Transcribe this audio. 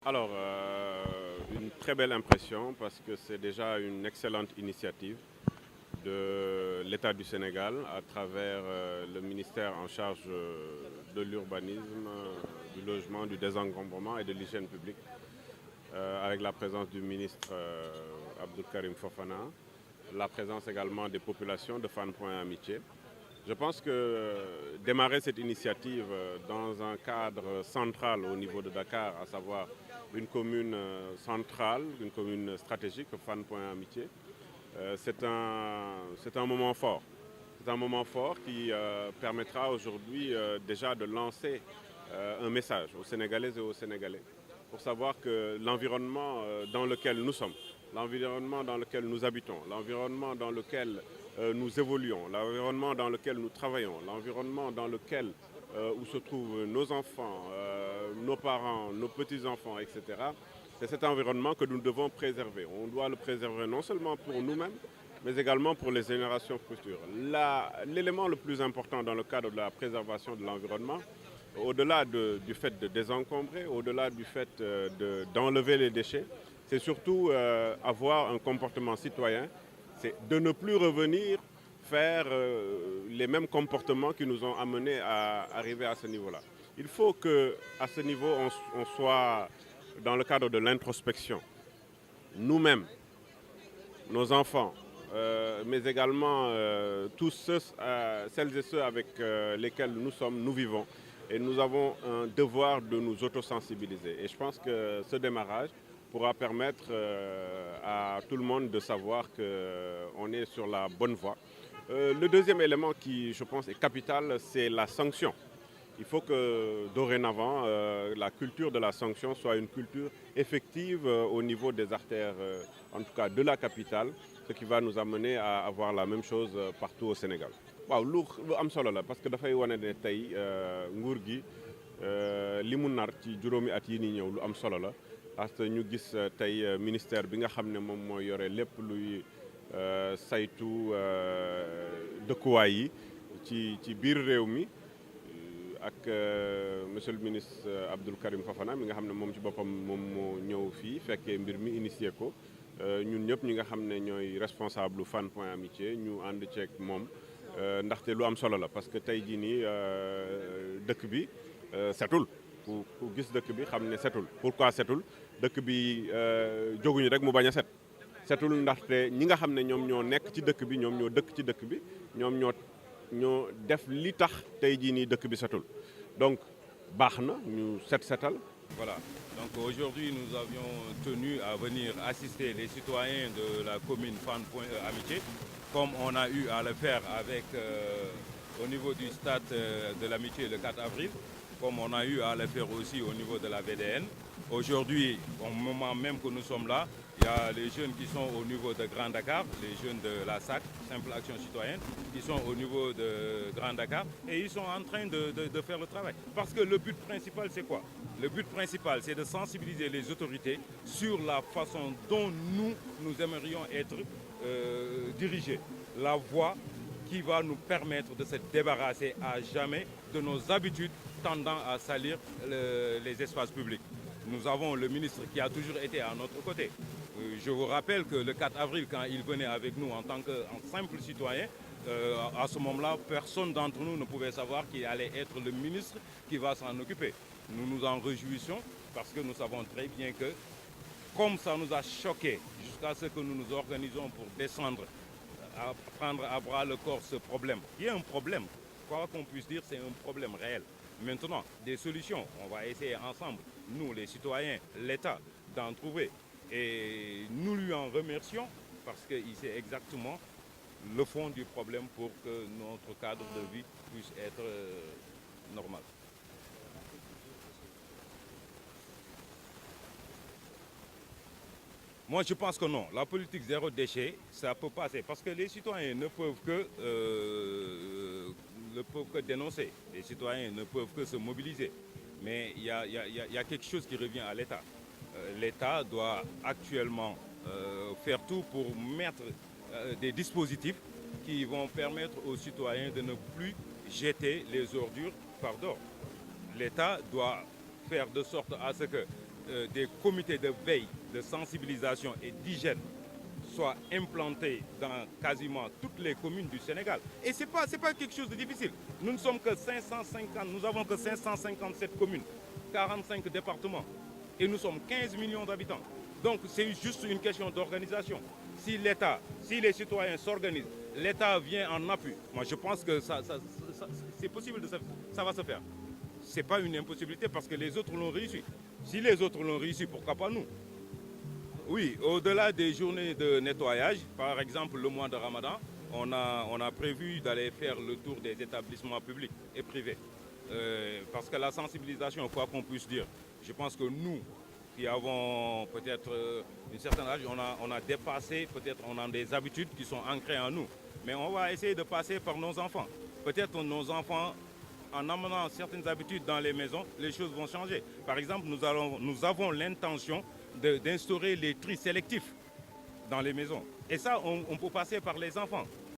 Alors, une très belle impression parce que c'est déjà une excellente initiative de l'État du Sénégal à travers le ministère en charge de l'urbanisme, du logement, du désencombrement et de l'hygiène publique, avec la présence du ministre Abdou Karim Fofana, la présence également des populations de Fann Point Amitié. Je pense que démarrer cette initiative dans un cadre central au niveau de Dakar, à savoir une commune centrale, une commune stratégique, Fann Point Amitié, c'est un moment fort. C'est un moment fort qui permettra aujourd'hui déjà de lancer un message aux Sénégalaises et aux Sénégalais pour savoir que l'environnement dans lequel nous sommes, l'environnement dans lequel nous habitons, l'environnement dans lequel nous évoluons, l'environnement dans lequel nous travaillons, l'environnement dans lequel où se trouvent nos enfants, nos parents, nos petits-enfants, etc. C'est cet environnement que nous devons préserver. On doit le préserver non seulement pour nous-mêmes, mais également pour les générations futures. L'élément le plus important dans le cadre de la préservation de l'environnement, au-delà du fait de désencombrer, au-delà du fait d'enlever les déchets, c'est surtout avoir un comportement citoyen, c'est de ne plus revenir faire les mêmes comportements qui nous ont amenés à arriver à ce niveau-là. Il faut qu'à ce niveau, on soit dans le cadre de l'introspection. Nous-mêmes, nos enfants, mais également tous celles et ceux avec lesquels nous vivons. Et nous avons un devoir de nous autosensibiliser. Et je pense que ce démarrage pourra permettre à tout le monde de savoir qu'on est sur la bonne voie. Le deuxième élément qui, je pense, est capital, c'est la sanction. Il faut que dorénavant, la culture de la sanction soit une culture effective au niveau des artères, en tout cas de la capitale, ce qui va nous amener à avoir la même chose partout au Sénégal. waaw lu am solo la parce que dafay wane ne tey nguur gi li mu nar ci juróomi at yi nii ñëw lu am solo la parce que ñu gis tey ministère bi nga xam ne moom mooy yore lépp luy saytu dëkkuwaay yi ci biir réew mi ak monsieur le ministre Abdou Karim Fofana mi nga xam ne moom ci boppam moom moo ñëw fii fekkee mbir mi initié ko ñun ñëpp ñi nga xam ne ñooy responsable Fann Point Amitié ñu ànd ceeg moom ndaxte lu am solo la parce que tey jii nii dëkk bi setul ku gis dëkk bi xam ne setul pourquoi setul dëkk bi jóguñu rek mu bañ a setul ndaxte ñi nga xam ne ñoom ñoo nekk ci dëkk bi ñoom ñoo dëkk ci dëkk bi ñoom ñoo def li tax tey jii nii dëkk bi setul donc baax na ñu setal. Voilà, donc aujourd'hui nous avions tenu à venir assister les citoyens de la commune Fann Point Amitié, comme on a eu à le faire avec au niveau du stade de l'Amitié le 4 avril, comme on a eu à le faire aussi au niveau de la VDN. Aujourd'hui, au moment même que nous sommes là, il y a les jeunes qui sont au niveau de Grand Dakar, les jeunes de la SAC, Simple Action Citoyenne, qui sont au niveau de Grand Dakar et ils sont en train de faire le travail. Parce que le but principal, c'est quoi? Le but principal, c'est de sensibiliser les autorités sur la façon dont nous aimerions être dirigés. La voie qui va nous permettre de se débarrasser à jamais de nos habitudes tendant à salir les espaces publics. Nous avons le ministre qui a toujours été à notre côté. Je vous rappelle que le 4 avril, quand il venait avec nous en tant que simple citoyen, à ce moment-là, personne d'entre nous ne pouvait savoir qu'il allait être le ministre qui va s'en occuper. Nous nous en réjouissons parce que nous savons très bien que, comme ça nous a choqués jusqu'à ce que nous nous organisons pour descendre, à prendre à bras le corps ce problème, qui est un problème, quoi qu'on puisse dire, c'est un problème réel. Maintenant, des solutions, on va essayer ensemble, nous les citoyens, l'État, d'en trouver. Et nous lui en remercions parce qu'il sait exactement le fond du problème pour que notre cadre de vie puisse être normal. Moi, je pense que non. La politique zéro déchet, ça peut passer. Parce que les citoyens ne peuvent que dénoncer. Les citoyens ne peuvent que se mobiliser. Mais il y a quelque chose qui revient à l'État. L'État doit actuellement faire tout pour mettre des dispositifs qui vont permettre aux citoyens de ne plus jeter les ordures par d'or. L'État doit faire de sorte à ce que des comités de veille, de sensibilisation et d'hygiène soient implantés dans quasiment toutes les communes du Sénégal. Et ce n'est pas quelque chose de difficile. Nous ne sommes que 550, nous avons que 557 communes, 45 départements et nous sommes 15 millions d'habitants. Donc c'est juste une question d'organisation. Si l'État, si les citoyens s'organisent, l'État vient en appui. Moi je pense que c'est possible, ça va se faire. Ce n'est pas une impossibilité parce que les autres l'ont réussi. Si les autres l'ont réussi, pourquoi pas nous? Oui, au-delà des journées de nettoyage, par exemple le mois de Ramadan, on a prévu d'aller faire le tour des établissements publics et privés. Parce que la sensibilisation, quoi qu'on puisse dire, je pense que nous, qui avons peut-être une certaine âge, on a dépassé, peut-être on a des habitudes qui sont ancrées en nous. Mais on va essayer de passer par nos enfants. Peut-être nos enfants, en amenant certaines habitudes dans les maisons, les choses vont changer. Par exemple, nous avons l'intention d'instaurer les tris sélectifs dans les maisons. Et ça, on peut passer par les enfants.